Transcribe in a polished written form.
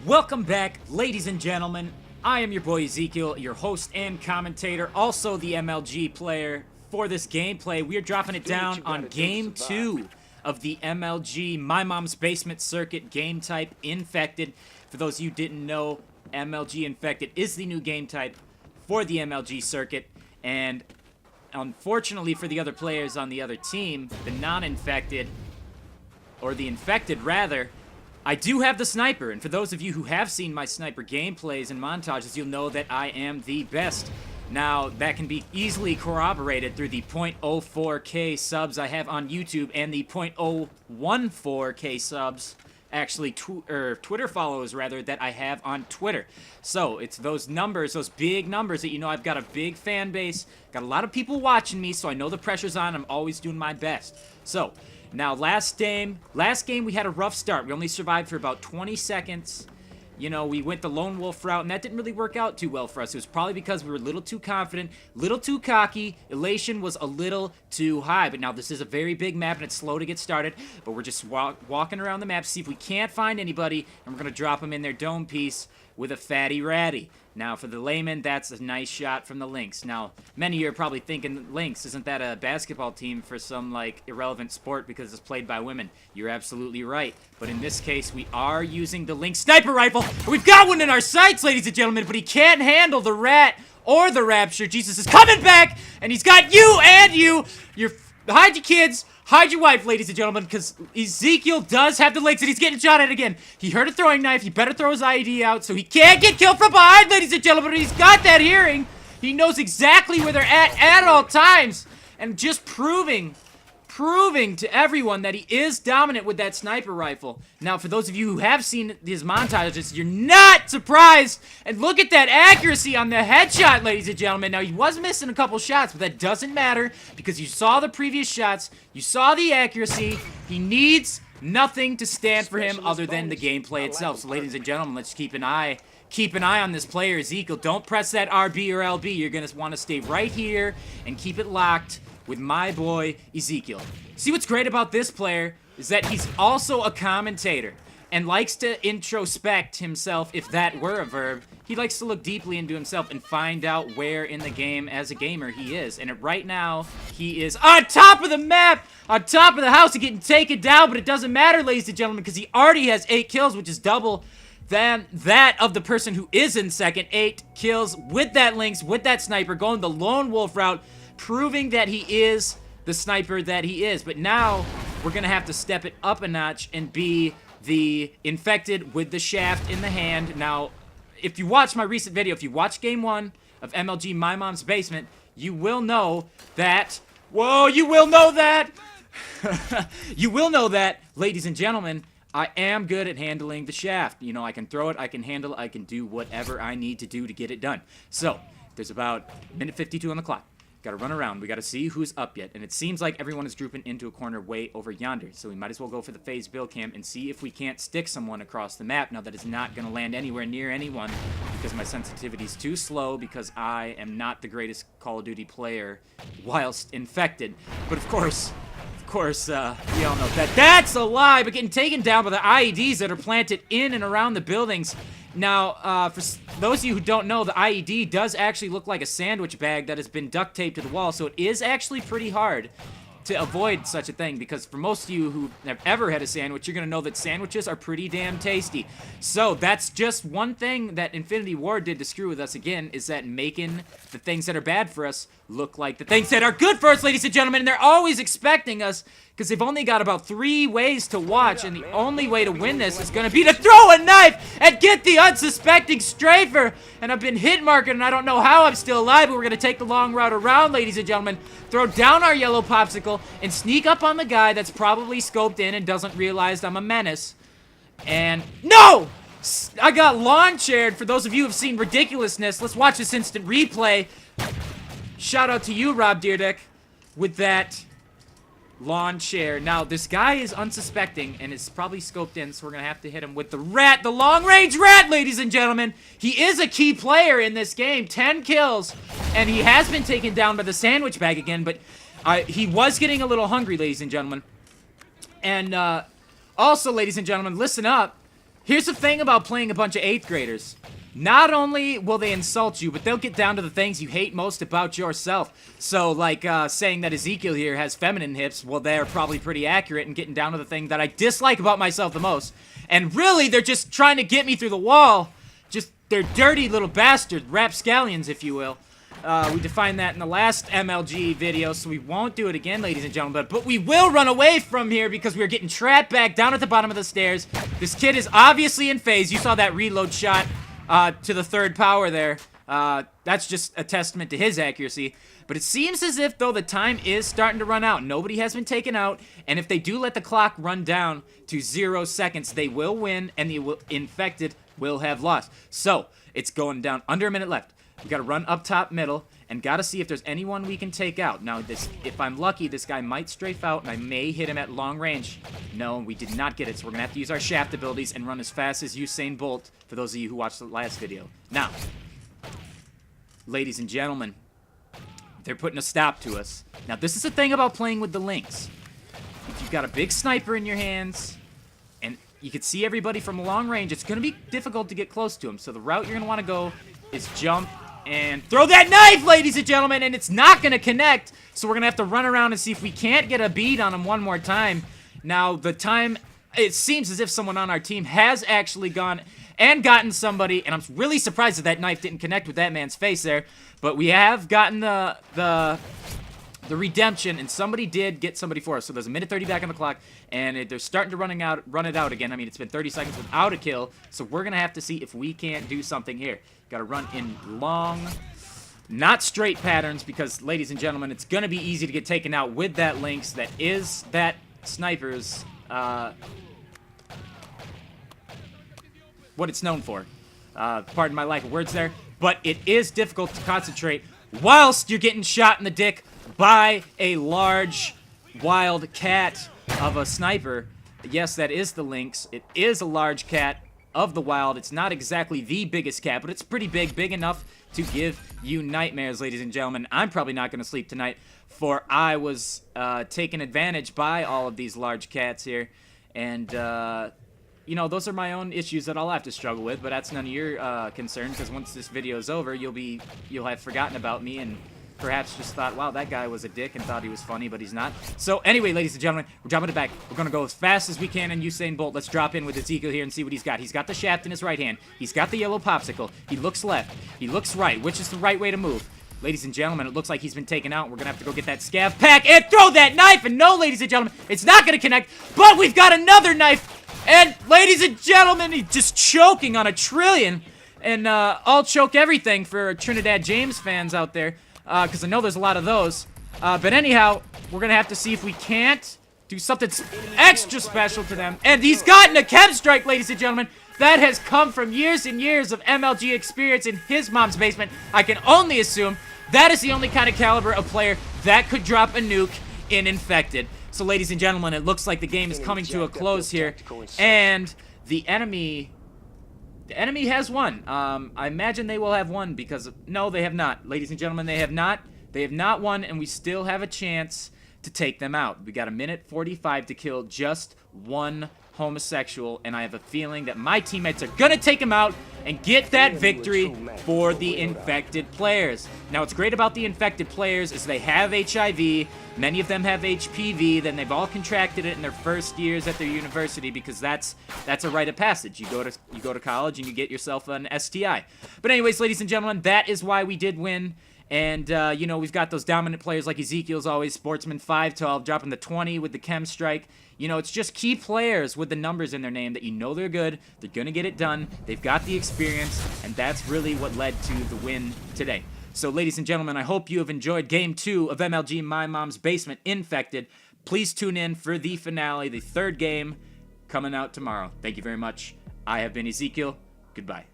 Welcome back, ladies and gentlemen. I am your boy Ezekiel, your host and commentator, also the MLG player for this gameplay. We are dropping it down on Game 2 of the MLG My Mom's Basement Circuit game type Infected. For those of you who didn't know, MLG Infected is the new game type for the MLG circuit, and unfortunately for the other players on the other team, the non-infected, or the infected rather, I do have the sniper, and for those of you who have seen my sniper gameplays and montages, you'll know that I am the best. Now, that can be easily corroborated through the 0.04k subs I have on YouTube and the 0.014k subs, actually, Twitter followers, rather, that I have on Twitter. So, it's those numbers, those big numbers that you know I've got a big fan base, got a lot of people watching me, so I know the pressure's on, I'm always doing my best. So, now, last game, we had a rough start. We only survived for about 20 seconds. You know, we went the lone wolf route, and that didn't really work out too well for us. It was probably because we were a little too confident, a little too cocky. Elation was a little too high. But now, this is a very big map, and it's slow to get started. But we're just walking around the map, see if we can't find anybody, and we're going to drop them in their dome piece with a fatty ratty. Now, for the layman, that's a nice shot from the Lynx. Now, many of you are probably thinking, Lynx, isn't that a basketball team for some, like, irrelevant sport because it's played by women? You're absolutely right. But in this case, we are using the Lynx sniper rifle. We've got one in our sights, ladies and gentlemen, but he can't handle the rat or the rapture. Jesus is coming back, and he's got you and you. Hide your kids. Hide your wife, ladies and gentlemen, because Ezekiel does have the Lynx, and he's getting shot at again. He heard a throwing knife. He better throw his IED out so he can't get killed from behind, ladies and gentlemen. He's got that hearing. He knows exactly where they're at all times. And just proving to everyone that he is dominant with that sniper rifle. Now, for those of you who have seen his montages, you're not surprised. And look at that accuracy on the headshot, ladies and gentlemen. Now, he was missing a couple shots, but that doesn't matter because you saw the previous shots. You saw the accuracy. He needs nothing to stand for him other than the gameplay itself. So, ladies and gentlemen, let's keep an eye on this player, Ezekiel. Don't press that RB or LB. You're going to want to stay right here and keep it locked with my boy, Ezekiel. See, what's great about this player is that he's also a commentator and likes to introspect himself, if that were a verb. He likes to look deeply into himself and find out where in the game as a gamer he is. And right now, he is on top of the map, on top of the house, and getting taken down, but it doesn't matter, ladies and gentlemen, because he already has 8 kills, which is double than that of the person who is in second. 8 kills with that Lynx, with that sniper, going the lone wolf route, proving that he is the sniper that he is. But now, we're going to have to step it up a notch and be the infected with the shaft in the hand. Now, if you watch my recent video, if you watch Game 1 of MLG My Mom's Basement, you will know that... Whoa, you will know that! You will know that, ladies and gentlemen, I am good at handling the shaft. You know, I can throw it, I can handle it, I can do whatever I need to do to get it done. So, there's about minute 52 on the clock. Gotta run around. We gotta see who's up yet. And it seems like everyone is grouping into a corner way over yonder. So we might as well go for the phase build cam and see if we can't stick someone across the map. Now, that is not gonna land anywhere near anyone because my sensitivity is too slow because I am not the greatest Call of Duty player whilst infected. But of course, we all know that that's a lie. But getting taken down by the IEDs that are planted in and around the buildings. Now, for those of you who don't know, the IED does actually look like a sandwich bag that has been duct taped to the wall, so it is actually pretty hard to avoid such a thing, because for most of you who have ever had a sandwich, you're going to know that sandwiches are pretty damn tasty. So that's just one thing that Infinity Ward did to screw with us again, is that making the things that are bad for us look like the things that are good for us, ladies and gentlemen, and they're always expecting us, because they've only got about 3 ways to watch, and the only way to win this is going to be to throw a knife and get the unsuspecting strafer. And I've been hit marked, and I don't know how I'm still alive, but we're going to take the long route around, ladies and gentlemen, throw down our yellow popsicle, and sneak up on the guy that's probably scoped in and doesn't realize I'm a menace. And no! I got lawn chaired. For those of you who have seen Ridiculousness, let's watch this instant replay. Shout out to you, Rob Deerdeck, with that lawn chair. Now, this guy is unsuspecting and is probably scoped in, so we're going to have to hit him with the rat, the long-range rat, ladies and gentlemen. He is a key player in this game, 10 kills, and he has been taken down by the sandwich bag again, but he was getting a little hungry, ladies and gentlemen. And also, ladies and gentlemen, listen up. Here's the thing about playing a bunch of 8th graders. Not only will they insult you, but they'll get down to the things you hate most about yourself. So, like, saying that Ezekiel here has feminine hips, well, they're probably pretty accurate in getting down to the thing that I dislike about myself the most. And really, they're just trying to get me through the wall. Just, they're dirty little bastards, rapscallions, if you will. We defined that in the last MLG video, so we won't do it again, ladies and gentlemen. But we will run away from here because we're getting trapped back down at the bottom of the stairs. This kid is obviously in phase. You saw that reload shot to the 3rd power there. That's just a testament to his accuracy. But it seems as if, though, the time is starting to run out. Nobody has been taken out. And if they do let the clock run down to 0 seconds, they will win, and the infected will have lost. So, it's going down under a minute left. We gotta run up top middle, and gotta see if there's anyone we can take out. Now, if I'm lucky, this guy might strafe out, and I may hit him at long range. No, we did not get it, so we're gonna have to use our shaft abilities and run as fast as Usain Bolt, for those of you who watched the last video. Now, ladies and gentlemen, they're putting a stop to us. Now, this is the thing about playing with the Lynx. If you've got a big sniper in your hands, and you can see everybody from a long range, it's gonna be difficult to get close to them. So the route you're gonna wanna go is jump and throw that knife, ladies and gentlemen, and it's not going to connect, so we're going to have to run around and see if we can't get a bead on him one more time. Now, the time, it seems as if someone on our team has actually gone and gotten somebody, and I'm really surprised that that knife didn't connect with that man's face there, but we have gotten the redemption, and somebody did get somebody for us. So there's a minute 30 back on the clock, and they're starting to run it out again. I mean, it's been 30 seconds without a kill, so we're going to have to see if we can't do something here. Got to run in long, not straight patterns, because, ladies and gentlemen, it's going to be easy to get taken out with that Lynx. That is that sniper's, what it's known for. Pardon my lack of words there. But it is difficult to concentrate whilst you're getting shot in the dick by a large wild cat of a sniper. Yes, that is the Lynx. It is a large cat of the wild. It's not exactly the biggest cat, but it's pretty big enough to give you nightmares, ladies and gentlemen. I'm probably not going to sleep tonight, for I was taken advantage by all of these large cats here, and you know, those are my own issues that I'll have to struggle with, but that's none of your concern, because once this video is over, you'll have forgotten about me and perhaps just thought, wow, that guy was a dick, and thought he was funny, but he's not. So anyway, ladies and gentlemen, we're dropping it back. We're going to go as fast as we can in Usain Bolt. Let's drop in with Ezekiel here and see what he's got. He's got the shaft in his right hand. He's got the yellow popsicle. He looks left. He looks right. Which is the right way to move? Ladies and gentlemen, it looks like he's been taken out. We're going to have to go get that scav pack and throw that knife. And no, ladies and gentlemen, it's not going to connect, but we've got another knife. And ladies and gentlemen, he's just choking on a trillion. And I'll choke everything for Trinidad James fans out there, because I know there's a lot of those. But anyhow, we're going to have to see if we can't do something extra special to them. And he's gotten a chem strike, ladies and gentlemen. That has come from years and years of MLG experience in his mom's basement. I can only assume that is the only kind of caliber of player that could drop a nuke in Infected. So, ladies and gentlemen, it looks like the game is coming to a close here. And the enemy has won. I imagine they will have won because no, they have not. Ladies and gentlemen, they have not. They have not won, and we still have a chance to take them out. We got a minute 45 to kill just one homosexual, and I have a feeling that my teammates are gonna take him out and get that victory for the infected players. Now, what's great about the infected players is they have HIV. Many of them have HPV. Then they've all contracted it in their first years at their university, because that's a rite of passage. You go to college and you get yourself an STI. But anyways, ladies and gentlemen, that is why we did win. And, you know, we've got those dominant players like Ezekiel's always, Sportsman 512, dropping the 20 with the chem strike. You know, it's just key players with the numbers in their name that you know they're good, they're going to get it done, they've got the experience, and that's really what led to the win today. So, ladies and gentlemen, I hope you have enjoyed Game 2 of MLG My Mom's Basement Infected. Please tune in for the finale, the third game, coming out tomorrow. Thank you very much. I have been Ezekiel. Goodbye.